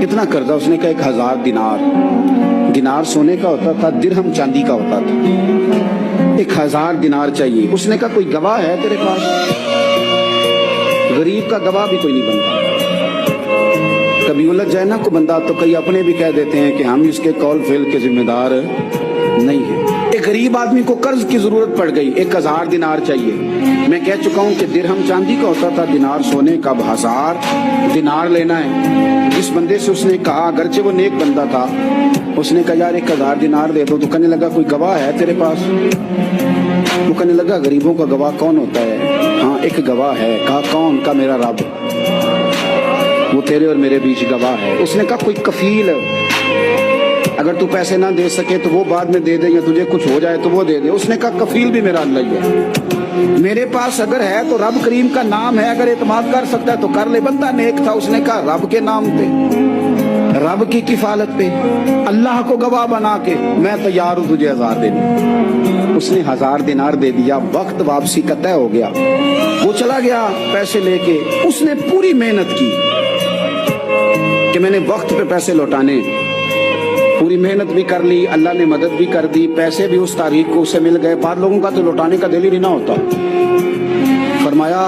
कितना कर्जा? उसने कहा 1000 दिनार। दिनार सोने का होता था, दिरहम चांदी का होता था। 1000 दिनार चाहिए। उसने कहा कोई गवाह है तेरे पास? गरीब का गवाह भी कोई नहीं बनता। कभी उलझ जाए ना कोई बंदा तो कई अपने भी कह देते हैं कि हम इसके कौल फेल के जिम्मेदार नहीं है। एक गरीब आदमी को कर्ज की जरूरत पड़ गई, 1000 दिनार चाहिए। मैं कह चुका हूं कि दिरहम चांदी का होता था, दिनार सोने का। 1000 दिनार लेना है। जिस बंदे से उसने कहा, अगरचे वो नेक बंदा था, उसने कहा यार 1000 दिनार दे दो। तो कहने लगा कोई गवाह है तेरे पास? वो कहने लगा गरीबों का गवाह कौन होता है? हाँ एक गवाह है। कहा कौन? का मेरा रब, वो तेरे और मेरे बीच गवाह है। उसने कहा कोई कफील, अगर तू पैसे ना दे सके तो वो बाद में दे दे, या तुझे कुछ हो जाए तो वो दे दे। उसने कहा कफील भी मेरा अल्लाह ही है। मेरे पास अगर है तो रब करीम का नाम है, अगर एतमाद कर सकता है तो कर ले। बंदा नेक था, उसने कहा रब के नाम पे, रब की किफालत पे, अल्लाह को गवाह बना के मैं तैयार हूं तुझे 1000 देने। उसने 1000 दिनार दे दिया। वक्त वापसी का तय हो गया। वो चला गया पैसे लेके। उसने पूरी मेहनत की कि मैंने वक्त पे पैसे लौटाने, पूरी मेहनत भी कर ली, अल्लाह ने मदद भी कर दी, पैसे भी उस तारीख को उससे मिल गए। बाद लोगों का तो लौटाने का दिल ही नहीं होता। फरमाया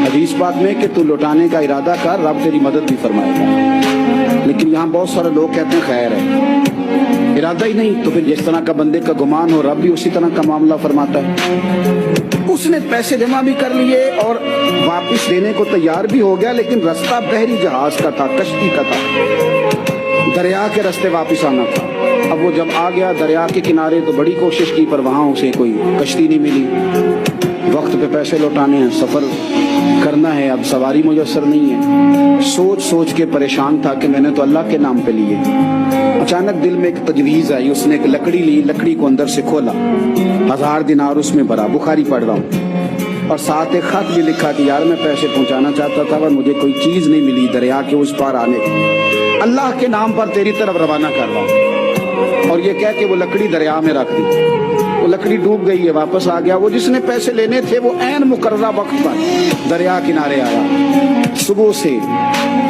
हदीस पाक में कि तू लौटाने का इरादा कर, रब तेरी मदद भी फरमाएगा। लेकिन यहाँ बहुत सारे लोग कहते हैं खैर है, इरादा ही नहीं। तो फिर जिस तरह का बंदे का गुमान हो, रब भी उसी तरह का मामला फरमाता है। उसने पैसे जमा भी कर लिए और वापस देने को तैयार भी हो गया, लेकिन रास्ता बहरी जहाज का था, कश्ती का था, दरिया के रास्ते वापस आना था। अब वो जब आ गया दरिया के किनारे तो बड़ी कोशिश की, पर वहां उसे कोई कश्ती नहीं मिली। वक्त पे पैसे लौटाने हैं, सफर करना है, अब सवारी मुयस्सर नहीं है। सोच सोच के परेशान था कि मैंने तो अल्लाह के नाम पे लिए। अचानक दिल में एक तजवीज आई। उसने एक लकड़ी ली, लकड़ी को अंदर से खोला, 1000 दिनार उसमें भरा। बुखारी पढ़ रहा हूँ, और साथ एक खत भी लिखा कि यार मैं पैसे पहुंचाना चाहता था पर मुझे कोई चीज नहीं मिली दरिया के उस पार आने की, अल्लाह के नाम पर तेरी तरफ रवाना कर रहा हूं। और ये कह के वो लकड़ी दरिया में रख दी। वो लकड़ी डूब गई है, वापस आ गया। वो जिसने पैसे लेने थे वो ऐन मुकर्ररा वक्त पर दरिया किनारे आया। सुबह से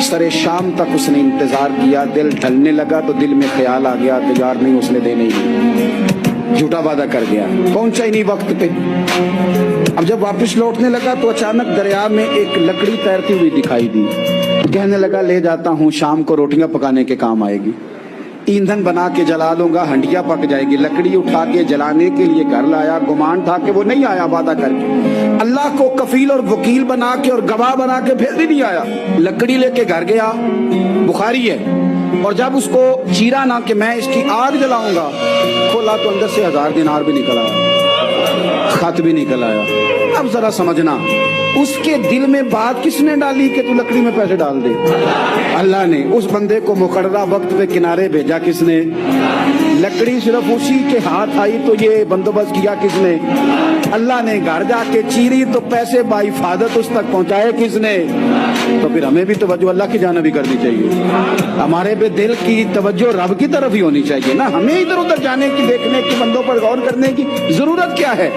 सरे शाम तक उसने इंतजार किया। दिल ढलने लगा तो दिल में ख्याल आ गया कि यार नहीं, उसने देने ही, झूठा वादा कर गया, पहुंचा ही नहीं वक्त पे। अब जब वापस लौटने लगा तो अचानक दरिया में एक लकड़ी तैरती हुई दिखाई दी। कहने लगा ले जाता हूँ, शाम को रोटियां पकाने के काम आएगी, ईंधन बना के जला लूंगा, हंडिया पक जाएगी। लकड़ी उठा के जलाने के लिए घर लाया। गुमान था कि वो नहीं आया वादा करके। अल्लाह को कफील और वकील बना के और गवाह बना के फिर भी नहीं आया। लकड़ी लेके घर गया, बुखारी है, और जब उसको चीरा ना कि मैं इसकी आग जलाऊंगा, खोला तो अंदर से 1000 दिनार भी निकल आया, खत भी निकल आया। अब जरा समझना, उसके दिल में बात किसने डाली कि तू लकड़ी में पैसे डाल दे? अल्लाह ने। उस बंदे को मुकर्ररा वक्त पे किनारे भेजा किसने? लकड़ी सिर्फ उसी के हाथ आई तो ये बंदोबस्त किया किसने? अल्लाह ने। घर जाके चीरी तो पैसे बाहिफाजत उस तक पहुंचाए किसने? तो फिर हमें भी तवज्जो अल्लाह की जानिब भी करनी चाहिए। हमारे पे दिल की तवज्जो रब की तरफ ही होनी चाहिए ना। हमें इधर उधर जाने की, देखने की, बंदों पर गौर करने की जरूरत क्या है?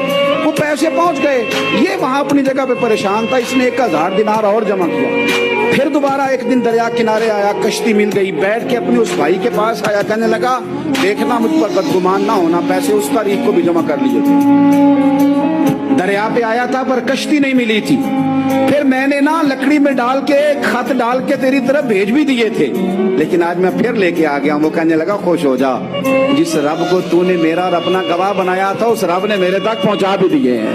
वो पैसे पहुंच गए, ये वहां अपनी जगह पे परेशान था। इसने 1000 दिनार और जमा किया। फिर दोबारा एक दिन दरिया किनारे आया, कश्ती मिल गई, बैठ के अपने उस भाई के पास आया। कहने लगा देखना मुझ पर बदगुमान ना होना, पैसे उस तारीख को भी जमा कर लिए थे। दरिया पे आया था पर कश्ती नहीं मिली थी। फिर मैंने ना लकड़ी में डाल के, खत डाल के तेरी तरफ भेज भी दिए थे, लेकिन आज मैं फिर लेके आ गया हूं। वो कहने लगा खुश हो जा, जिस रब को तूने मेरा और अपना गवाह बनाया था उस रब ने मेरे तक पहुंचा भी दिए हैं।